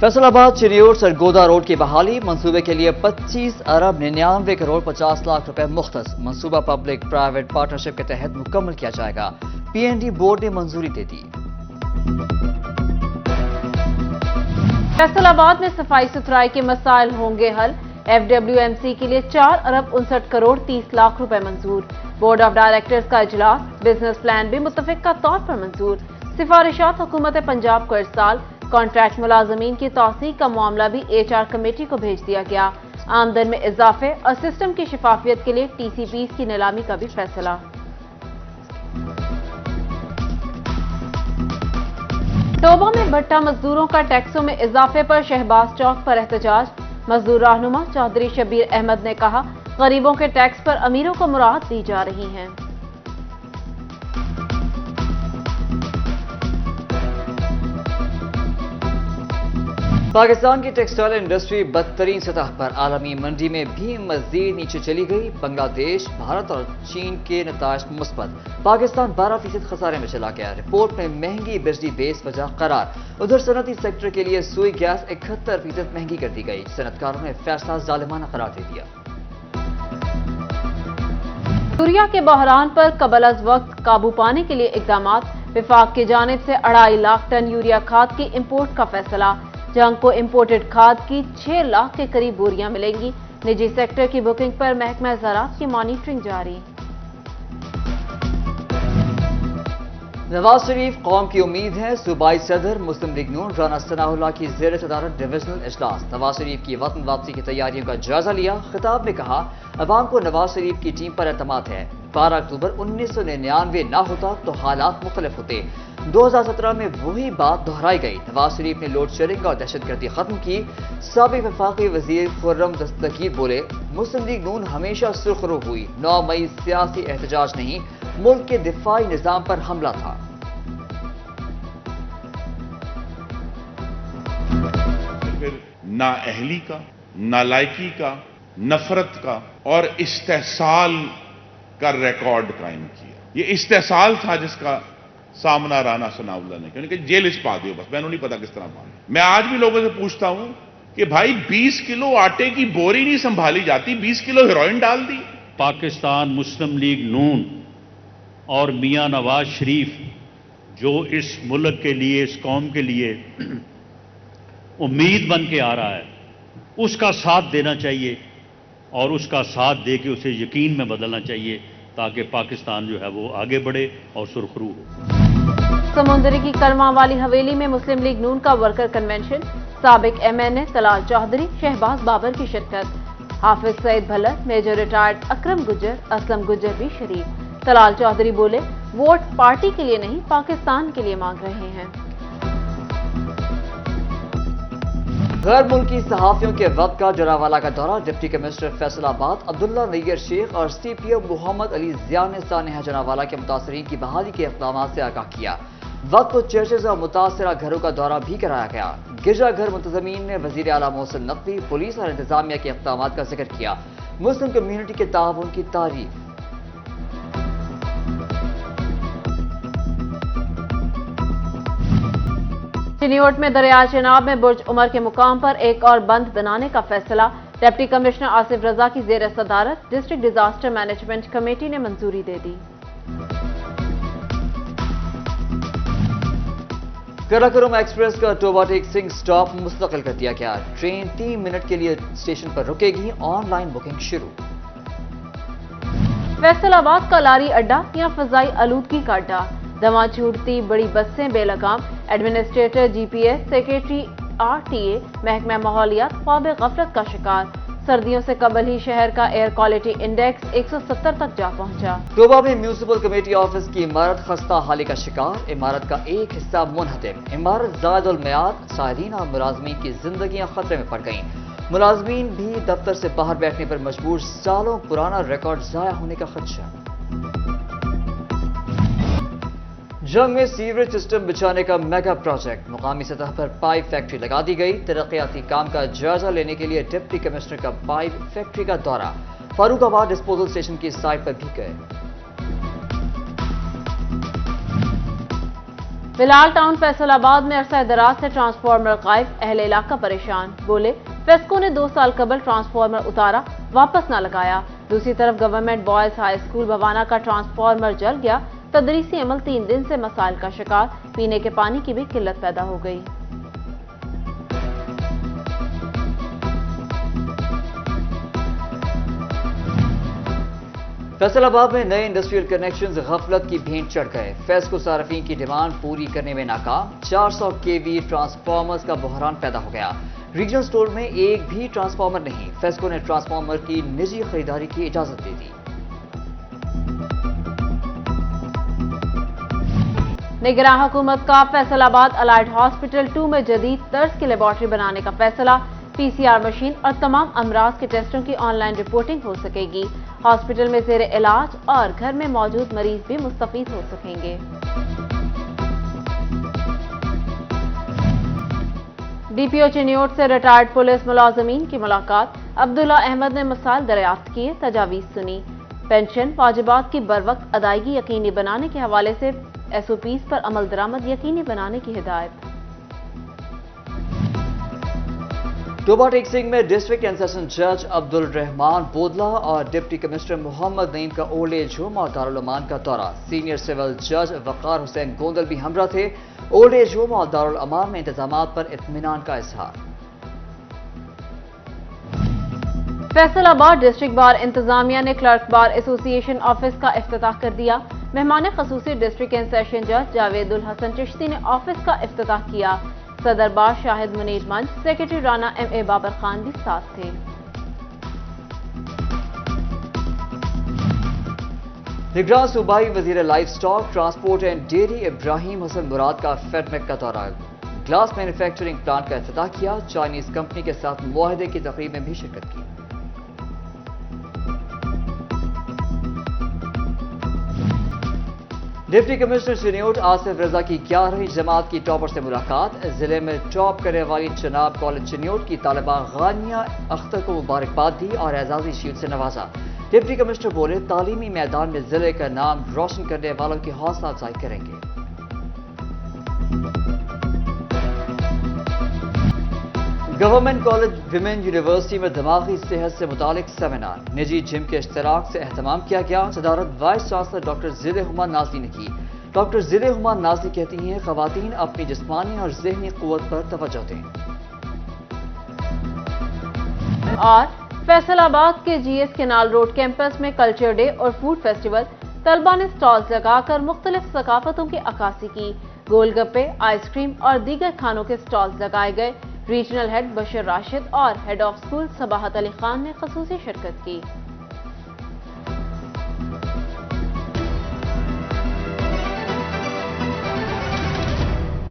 फैसल आबाद चिरियोट सरगोदा रोड की बहाली मंसूबे के लिए 25 अरब 99 करोड़ 50 लाख रुपए मुख्तस मंसूबा पब्लिक प्राइवेट पार्टनरशिप के तहत मुकम्मल किया जाएगा। पीएनडी बोर्ड ने मंजूरी दे दी। फैसल आबाद में सफाई सुथराई के मसाइल होंगे हल। FWMC के लिए 4 अरब 59 करोड़ 30 लाख रुपए मंजूर। बोर्ड ऑफ डायरेक्टर्स का इजलास, बिजनेस प्लान भी मुत्तफिका तौर पर मंजूर। सिफारिशात हुकूमत पंजाब को इरसाल। कॉन्ट्रैक्ट मुलाजमीन की तौसीह का मामला भी HR कमेटी को भेज दिया गया। आमदन में इजाफे और सिस्टम की शफाफियत के लिए TCPs की नीलामी का भी फैसला। तोबा में भट्टा मजदूरों का टैक्सों में इजाफे पर शहबाज चौक पर एहतजाज। मजदूर रहनुमा चौधरी शबीर अहमद ने कहा, गरीबों के टैक्स पर अमीरों को मुराद दी जा रही हैं। पाकिस्तान की टेक्सटाइल इंडस्ट्री बदतरीन सतह पर आलमी मंडी में भी मजीद नीचे चली गई। बांग्लादेश, भारत और चीन के नताज मुस्बत। पाकिस्तान 12% खसारे में चला गया। रिपोर्ट में महंगी बिजली बेस वजह करार। उधर सनती सेक्टर के लिए सुई गैस 71% महंगी कर दी गई। सनतकारों ने फैसला जालिमाना करार दे दिया। यूरिया के बहरान पर कबल अज वक्त काबू पाने के लिए इकदाम। विफाक की जानिब से 2.5 लाख टन यूरिया खाद की इम्पोर्ट का फैसला। जंग को इम्पोर्टेड खाद की 6 लाख के करीब बोरियां मिलेंगी। निजी सेक्टर की बुकिंग पर महकमा ज़राअत की मॉनिटरिंग जारी। नवाज शरीफ कौम की उम्मीद है। सूबाई सदर मुस्लिम लीग नून राना सनाउल्लाह की ज़ेर सदारत डिविजनल इजलास। नवाज शरीफ की वतन वापसी की तैयारियों का जायजा लिया। खिताब में कहा, अवाम को नवाज शरीफ की टीम पर एतमाद है। 12 अक्टूबर 1999 ना होता तो हालात मुख्तलिफ होते। 2017 में वही बात दोहराई गई। नवाज शरीफ ने लोड शेडिंग और दहशतगर्दी खत्म की। साबिक वफाकी वजीर खुर्रम दस्तगीर बोले, मुस्लिम लीग नून हमेशा सुर्खरू हुई। 9 मई सियासी एहतजाज नहीं, मुल्क के दिफाई निजाम पर हमला था। फिर नाअहली का, नालायकी का, नफरत का और इस्तेहसाल का रिकॉर्ड कायम किया। ये इस्तेहसाल था जिसका सामना राना सनाउल्लाह ने, क्योंकि जेल इस पा दियो बस, मैंने नहीं पता किस तरह पाना। मैं आज भी लोगों से पूछता हूं कि भाई 20 किलो आटे की बोरी नहीं संभाली जाती, 20 किलो हेरोइन डाल दी। पाकिस्तान मुस्लिम लीग नून और मियां नवाज शरीफ जो इस मुल्क के लिए, इस कौम के लिए उम्मीद बन के आ रहा है, उसका साथ देना चाहिए और उसका साथ दे के उसे यकीन में बदलना चाहिए, ताकि पाकिस्तान जो है वो आगे बढ़े और सुरखरू हो। समुंदरी की करमा वाली हवेली में मुस्लिम लीग नून का वर्कर कन्वेंशन। साबिक MNA तलाल चौधरी, शहबाज बाबर की शिरकत। हाफिज सईद भल्लर, मेजर रिटायर्ड अकरम गुज्जर, असलम गुज्जर भी शरीक। तलाल चौधरी बोले, वोट पार्टी के लिए नहीं, पाकिस्तान के लिए मांग रहे हैं। गैर मुल्की सहाफियों के वक्त का जरावाला का दौरा। डिप्टी कमिश्नर फैसलाबाद अब्दुल्ला नैयर शेख और CPO मोहम्मद अली जिया ने सानेहा जनावाला के मुतासरीन की बहाली के इक़दामात से आगाह किया। वक्त को चर्चेज और मुतासरा घरों का दौरा भी कराया गया। गिरजा घर मुंतजमीन ने वजीर आला मोहसिन नकवी, पुलिस और इंतजामिया के इक़दामात का जिक्र किया। मुस्लिम कम्युनिटी के ताउन की तारीफ। चिनियोट में दरिया चेनाब में बुर्ज उमर के मुकाम पर एक और बंद बनाने का फैसला। डिप्टी कमिश्नर आसिफ रजा की जेर सदारत डिस्ट्रिक्ट डिजास्टर मैनेजमेंट कमेटी ने मंजूरी दे दी। कराकोरम एक्सप्रेस का टोबा टेक्सिंग स्टॉप मुस्तकिल कर दिया गया। ट्रेन 3 मिनट के लिए स्टेशन पर रुकेगी। ऑनलाइन बुकिंग शुरू। फैसलाबाद का लारी अड्डा या फजाई आलूदगी का अड्डा। दवा छूटती बड़ी बसें बेलगाम। एडमिनिस्ट्रेटर GPS, सेक्रेटरी RTA, महकमा माहौलियात ख्वाब गफलत का शिकार। सर्दियों से कबल ही शहर का एयर क्वालिटी इंडेक्स 170 तक जा पहुंचा। टोबा में म्यूनिसिपल कमेटी ऑफिस की इमारत खस्ता हाली का शिकार। इमारत का एक हिस्सा मुनहदम। इमारत ज़ायदुल मियाद। साहिरीन और मुलाजमीन की जिंदगियां खतरे में पड़ गईं। मुलाजमीन भी दफ्तर से बाहर बैठने पर मजबूर। सालों पुराना रिकॉर्ड जाया होने का खदशा। जंग में सीवरेज सिस्टम बिछाने का मेगा प्रोजेक्ट। मुकामी सतह पर पाइप फैक्ट्री लगा दी गई। तरक्याती काम का जायजा लेने के लिए डिप्टी कमिश्नर का पाइप फैक्ट्री का दौरा। फारूकाबाद डिस्पोजल स्टेशन की साइट पर भी गए। بلال ٹاؤن فیصل آباد میں عرصہ دراز سے ٹرانسفارمر غائب، اہل علاقہ پریشان، بولے فیسکو نے 2 سال قبل ٹرانسفارمر اتارا، واپس نہ لگایا۔ دوسری طرف government boys high school Bawana کا ٹرانسفارمر جل گیا، تدریسی عمل 3 دن سے مسائل کا شکار، پینے کے پانی کی بھی قلت پیدا ہو گئی۔ فیصل آباد میں نئے انڈسٹریل کنیکشنز غفلت کی بھینٹ چڑھ گئے، فیسکو صارفین کی ڈیمانڈ پوری کرنے میں ناکام، 400 kV ٹرانسفارمرز کا بحران پیدا ہو گیا، ریجنل سٹور میں ایک بھی ٹرانسفارمر نہیں، فیسکو نے ٹرانسفارمر کی نجی خریداری کی اجازت دے دی۔ نگراں حکومت کا فیصل آباد الائڈ ہاسپٹل 2 میں جدید طرز کی لیبارٹری بنانے کا فیصلہ، PCR مشین اور تمام امراض کے ٹیسٹوں کی آن لائن رپورٹنگ ہو سکے گی، ہاسپٹل میں زیر علاج اور گھر میں موجود مریض بھی مستفید ہو سکیں گے۔ DPO چنیوٹ سے ریٹائرڈ پولیس ملازمین کی ملاقات، عبداللہ احمد نے مسائل دریافت کیے، تجاویز سنی، پینشن واجبات کی بروقت ادائیگی یقینی بنانے کے حوالے سے SOPs پر عمل درآمد یقینی بنانے کی ہدایت۔ ٹوبہ ٹیک سنگھ میں ڈسٹرکٹ اینڈ سیشن جج عبد الرحمان بودلہ اور ڈپٹی کمشنر محمد نعیم کا اولڈ ایج ہوم اور دارالعمان کا دورہ، سینئر سول جج وقار حسین گوندل بھی ہمراہ تھے، اولڈ ایج ہوم اور دارالعمان میں انتظامات پر اطمینان کا اظہار۔ فیصل آباد ڈسٹرکٹ بار انتظامیہ نے کلرک بار ایسوسی ایشن آفس کا افتتاح کر دیا، مہمان خصوصی ڈسٹرکٹ اینڈ سیشن جج جاوید الحسن چشتی نے آفس کا افتتاح کیا، صدر بار شاہد منیر منچ، سیکرٹری رانا MA بابر خان بھی ساتھ تھے۔ نگراں صوبائی وزیر livestock, transport and dairy Ibrahim Hassan Murad کا فیڈمیک کا دورہ، گلاس مینوفیکچرنگ پلانٹ کا افتتاح کیا، چائنیز کمپنی کے ساتھ معاہدے کی تقریب میں بھی شرکت کی۔ ڈپٹی کمشنر چنیوٹ آصف رضا کی 11ویں جماعت کی ٹاپر سے ملاقات، ضلع میں ٹاپ کرنے والی چناب کالج چنیوٹ کی طالبہ غانیہ اختر کو مبارکباد دی اور اعزازی شیلڈ سے نوازا۔ ڈپٹی کمشنر بولے تعلیمی میدان میں ضلع کا نام روشن کرنے والوں کی حوصلہ افزائی کریں گے۔ گورنمنٹ کالج ویمن یونیورسٹی میں دماغی صحت سے متعلق سیمینار، نجی جم کے اشتراک سے اہتمام کیا گیا، صدارت وائس چانسلر ڈاکٹر ضلع ہما نازلی نے کی۔ ڈاکٹر ضلع ہما نازلی کہتی ہیں خواتین اپنی جسمانی اور ذہنی قوت پر توجہ دیں۔ اور فیصل آباد کے GS کینال روڈ کیمپس میں کلچر ڈے اور فوڈ فیسٹیول، طلبہ نے سٹالز لگا کر مختلف ثقافتوں کی عکاسی کی، گول گپے، آئس کریم اور دیگر کھانوں کے سٹالز لگائے گئے، ریجنل ہیڈ بشر راشد اور head of school Sabahat Ali Khan نے خصوصی شرکت کی۔